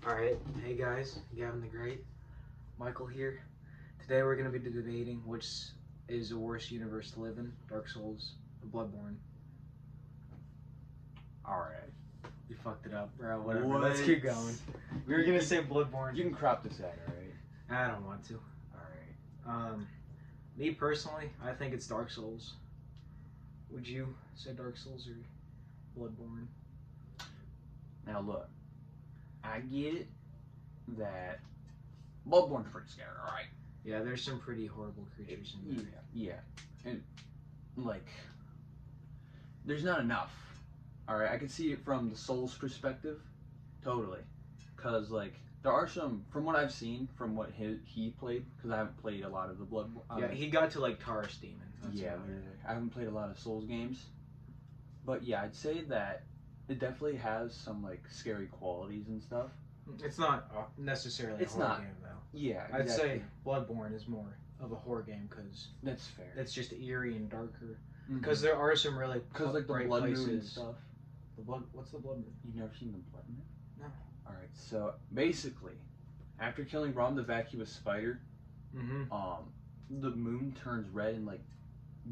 Alright, hey guys, Gavin the Great, Michael here. Today we're going to be debating which is the worst universe to live in, Dark Souls or Bloodborne. Alright. You fucked it up, bro. Whatever, let's keep going. We were going to say Bloodborne. You can crop this out, alright? I don't want to. Alright. Me personally, I think it's Dark Souls. Would you say Dark Souls or Bloodborne? Now look, I get it that Bloodborne's pretty scary, alright? Yeah, there's some pretty horrible creatures in there. Yeah. And, like, there's not enough. Alright, I can see it from the Souls perspective. Totally. Because, like, there are some, from what I've seen, from what he played, because I haven't played a lot of the Bloodborne. Yeah, he got to, like, Taurus Demon. Yeah, I haven't played a lot of Souls games. But, yeah, I'd say that it definitely has some, like, scary qualities and stuff. It's not necessarily a horror game, though. Yeah, exactly. I'd say Bloodborne is more of a horror game because that's fair. It's just eerie and darker. Because there are some really like the bright blood places. moon and stuff. The blood. What's the blood moon? You've never seen the blood moon? No. All right. So basically, after killing Rom the vacuous spider, the moon turns red and like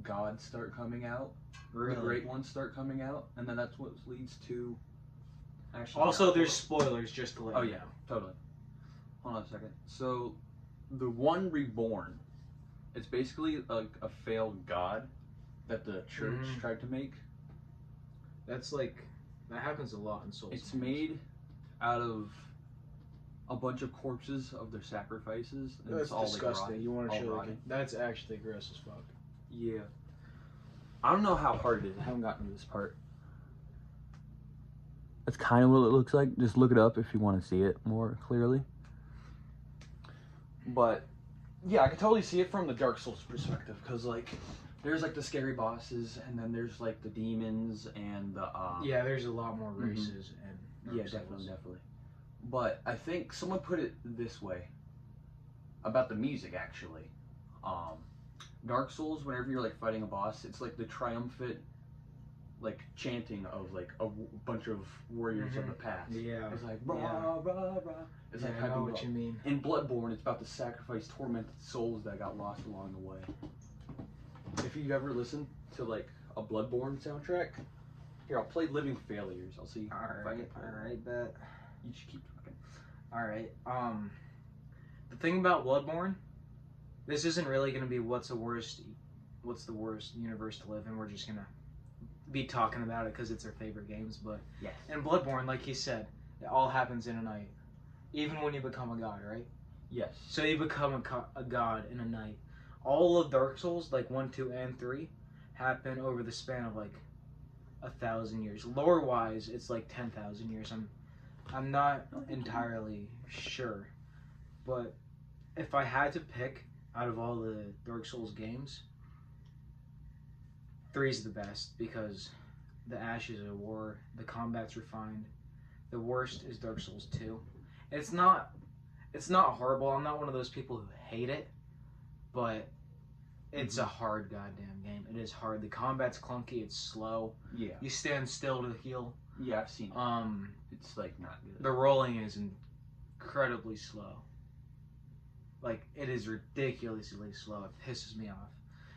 gods start coming out. Really? The great ones start coming out, and then that's what leads to. Actually, also, there's spoilers just to let you know. Oh yeah, totally. Hold on a second. So, the one reborn, it's basically a failed god that the church tried to make. That's like, that happens a lot in Souls. It's made out of a bunch of corpses of their sacrifices. And That's it's all disgusting. Like you want to show like that's actually gross as fuck. Yeah. I don't know how hard it is. I haven't gotten to this part. That's kind of what it looks like. Just look it up if you want to see it more clearly. But yeah, I can totally see it from the Dark Souls perspective because like there's like the scary bosses and then there's like the demons and the yeah, there's a lot more races and yeah, definitely. But I think someone put it this way about the music actually. Dark Souls, whenever you're like fighting a boss, it's like the triumphant like chanting of like a bunch of warriors of the past. Yeah. It's like rah rah rah. It's like I know what you mean. In Bloodborne, it's about to sacrifice tormented souls that got lost along the way. If you've ever listened to like a Bloodborne soundtrack, here I'll play Living Failures. I'll see. Alright, bet. You should keep talking. Alright, the thing about Bloodborne, this isn't really gonna be what's the worst universe to live in. We're just gonna be talking about it because it's our favorite games, but yes. In Bloodborne, like he said, it all happens in a night. Even when you become a god, right? Yes. So you become a god in a night. All of Dark Souls, like 1, 2, and 3, happen over the span of like 1,000 years. Lore-wise, it's like 10,000 years. I'm not entirely sure, but if I had to pick out of all the Dark Souls games, 3's the best because the Ashes of War, the combat's refined. The worst is Dark Souls 2. It's not horrible. I'm not one of those people who hate it, but it's a hard goddamn game. It is hard. The combat's clunky. It's slow. Yeah. You stand still to heal. Yeah, I've seen it. It's like not good. The rolling is incredibly slow. Like it is ridiculously slow. It pisses me off.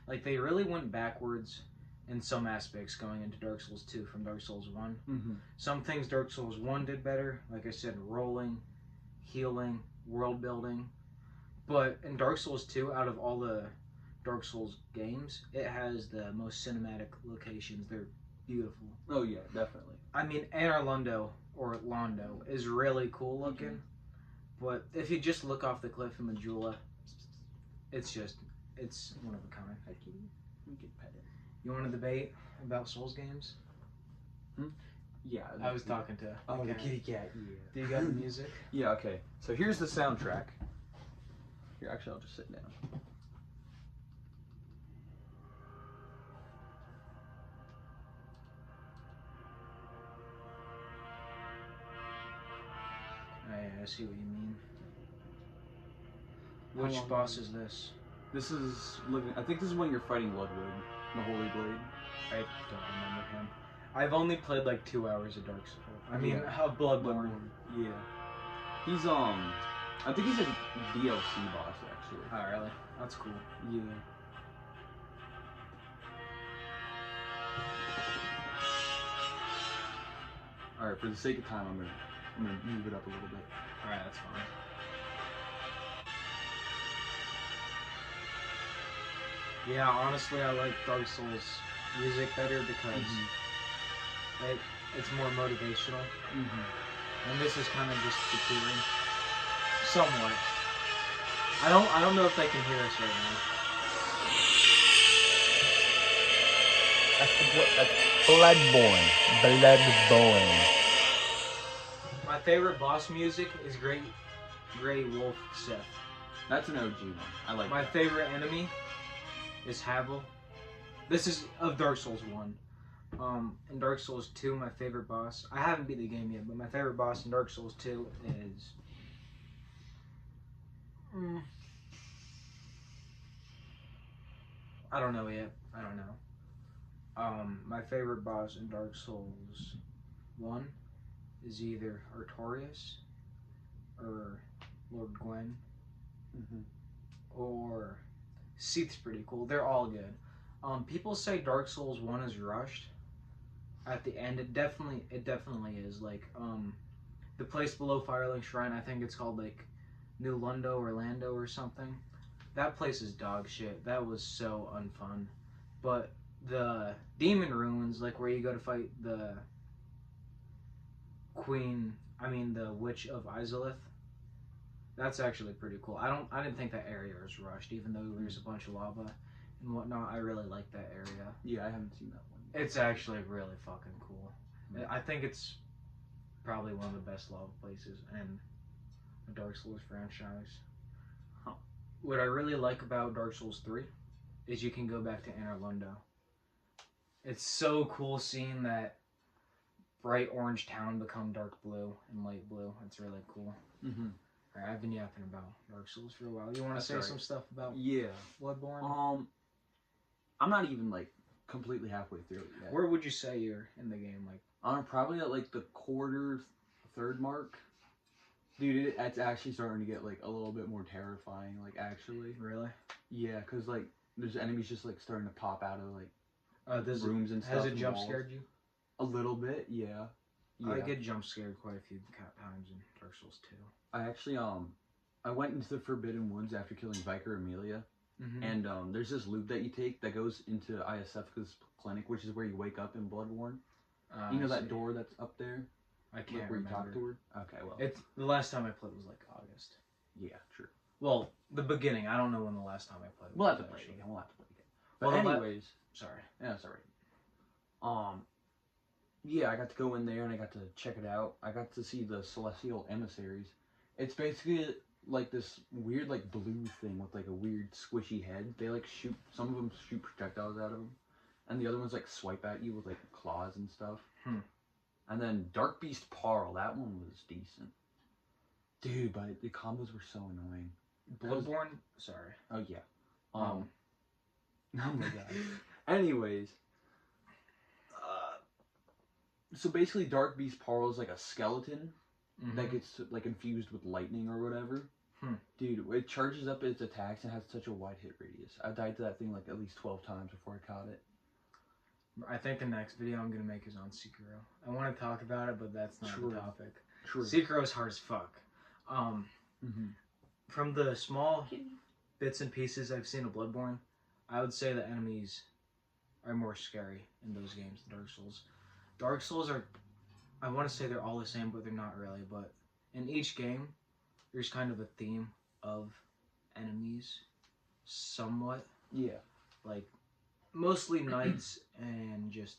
Like they really went backwards in some aspects going into Dark Souls 2 from Dark Souls 1. Some things Dark Souls 1 did better, like I said, rolling, healing, world building. But in Dark Souls 2, out of all the Dark Souls games, it has the most cinematic locations. They're beautiful. Oh yeah, definitely. I mean, Orlando is really cool looking, but if you just look off the cliff in Majula, it's one of a kind. Hi, kitty. We can pet it. You want to debate about Souls games? Yeah. I was talking to. Oh, the kitty cat. Yeah. Do you got the music? Yeah. Okay. So here's the soundtrack. Here, actually, I'll just sit down. I see what you mean. Which boss is this? This is living. I think this is when you're fighting Ludwig, the Holy Blade. I don't remember him. I've only played like 2 hours of Dark Souls. I mean, Bloodborne. Yeah. He's I think he's a DLC boss actually. Oh, really? That's cool. Yeah. All right, for the sake of time, I'm gonna move it up a little bit. All right, that's fine. Yeah, honestly, I like Dark Souls music better because it's more motivational, and this is kind of just deterring, somewhat. I don't know if they can hear us right now. That's Bloodborn. Bloodborn. My favorite boss music is Grey Wolf Sith. That's an OG one. I like My that. favorite enemy is Havel. This is of Dark Souls 1. In Dark Souls 2, my favorite boss, I haven't beat the game yet, but my favorite boss in Dark Souls 2 is... I don't know yet. I don't know. My favorite boss in Dark Souls 1 is either Artorias or Lord Gwen or Seath's pretty cool. They're all good. People say Dark Souls 1 is rushed at the end. It definitely is. Like, the place below Firelink Shrine, I think it's called like New Orlando or something. That place is dog shit. That was so unfun. But the Demon Ruins, like where you go to fight the the Witch of Izalith, that's actually pretty cool. I didn't think that area was rushed, even though there's a bunch of lava and whatnot. I really like that area. Yeah, I haven't seen that one. It's actually really fucking cool. I think it's probably one of the best lava places in the Dark Souls franchise. What I really like about Dark Souls 3 is you can go back to Anor Londo. It's so cool seeing that bright orange town become dark blue and light blue. It's really cool. Alright, I've been yapping about Dark Souls for a while. You want to say some stuff about Bloodborne? I'm not even like completely halfway through it yet. Where would you say you're in the game? Like, I'm probably at like the third mark. Dude, it's actually starting to get like a little bit more terrifying. Like, actually. Really? Yeah, because like there's enemies just like starting to pop out of like rooms and stuff. Has it jump scared you? A little bit, yeah. I get jump scared quite a few times in Dark Souls 2. I actually I went into the Forbidden Woods after killing Vicar Amelia, and there's this loop that you take that goes into Iosefka's clinic, which is where you wake up in Bloodborne. You know that door that's up there? I can't where remember. You talk to her? Okay, well. The last time I played was like August. Yeah, true. Well, the beginning. I don't know when the last time I played was. We'll have to play it again. But anyways. Sorry. Yeah, that's alright. Yeah, I got to go in there and I got to check it out. I got to see the Celestial Emissaries. It's basically like this weird like blue thing with like a weird squishy head. They like shoot, some of them shoot projectiles out of them. And the other ones like swipe at you with like claws and stuff. And then Dark Beast Parl, that one was decent. Dude, but the combos were so annoying. Bloodborne? Sorry. Oh, yeah. Oh my god. Anyways. So basically Dark Beast Parl is like a skeleton that gets like infused with lightning or whatever. Dude, it charges up its attacks and has such a wide hit radius. I died to that thing like at least 12 times before I caught it. I think the next video I'm going to make is on Sekiro. I want to talk about it, but that's not the topic. True. Sekiro is hard as fuck. From the small bits and pieces I've seen of Bloodborne, I would say the enemies are more scary in those games than Dark Souls. Dark Souls are, I want to say they're all the same, but they're not really. But in each game, there's kind of a theme of enemies, somewhat. Yeah. Like, mostly knights and just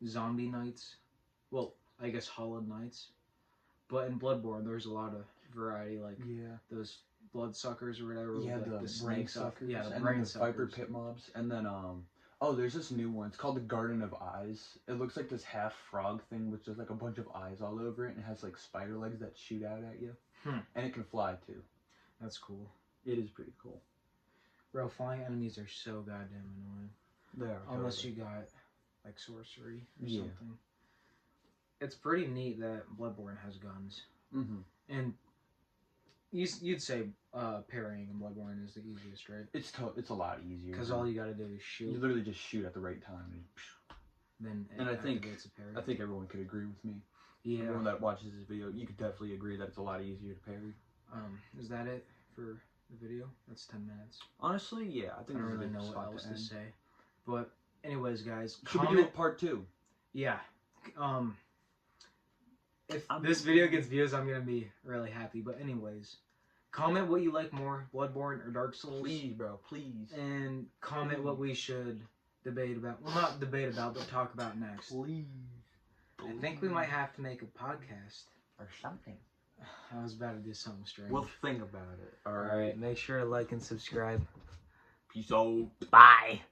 zombie knights. Well, I guess hollowed knights. But in Bloodborne, there's a lot of variety, like those bloodsuckers or whatever. Yeah, like the snake suckers. Yeah, the and brain the suckers. Viper pit mobs. And then, oh, there's this new one. It's called the Garden of Eyes. It looks like this half frog thing with just like a bunch of eyes all over it. And it has like spider legs that shoot out at you. And it can fly too. That's cool. It is pretty cool. Bro, flying enemies are so goddamn annoying. They are. Unless you got like sorcery or Yeah. something. It's pretty neat that Bloodborne has guns. Mm-hmm. And You'd say parrying in Bloodborne is the easiest, right? It's a lot easier. Because all you gotta do is you shoot. literally just shoot at the right time. Then it And I think activates a parry. I think everyone could agree with me. Yeah. Everyone that watches this video, you could definitely agree that it's a lot easier to parry. Is that it for the video? That's 10 minutes. Honestly, yeah, I I think don't this is a really good know what spot else to to end. say. But anyways, guys, Should we do a comment. part 2? Yeah. If I'm- this video gets views, I'm gonna be really happy. But anyways, comment what you like more, Bloodborne or Dark Souls. Please, bro, please. And comment what we should debate about. Well, not debate about, but talk about next. Please. I think we might have to make a podcast. Or something. I was about to do something strange. We'll think about it. Alright, make sure to like and subscribe. Peace out. Bye.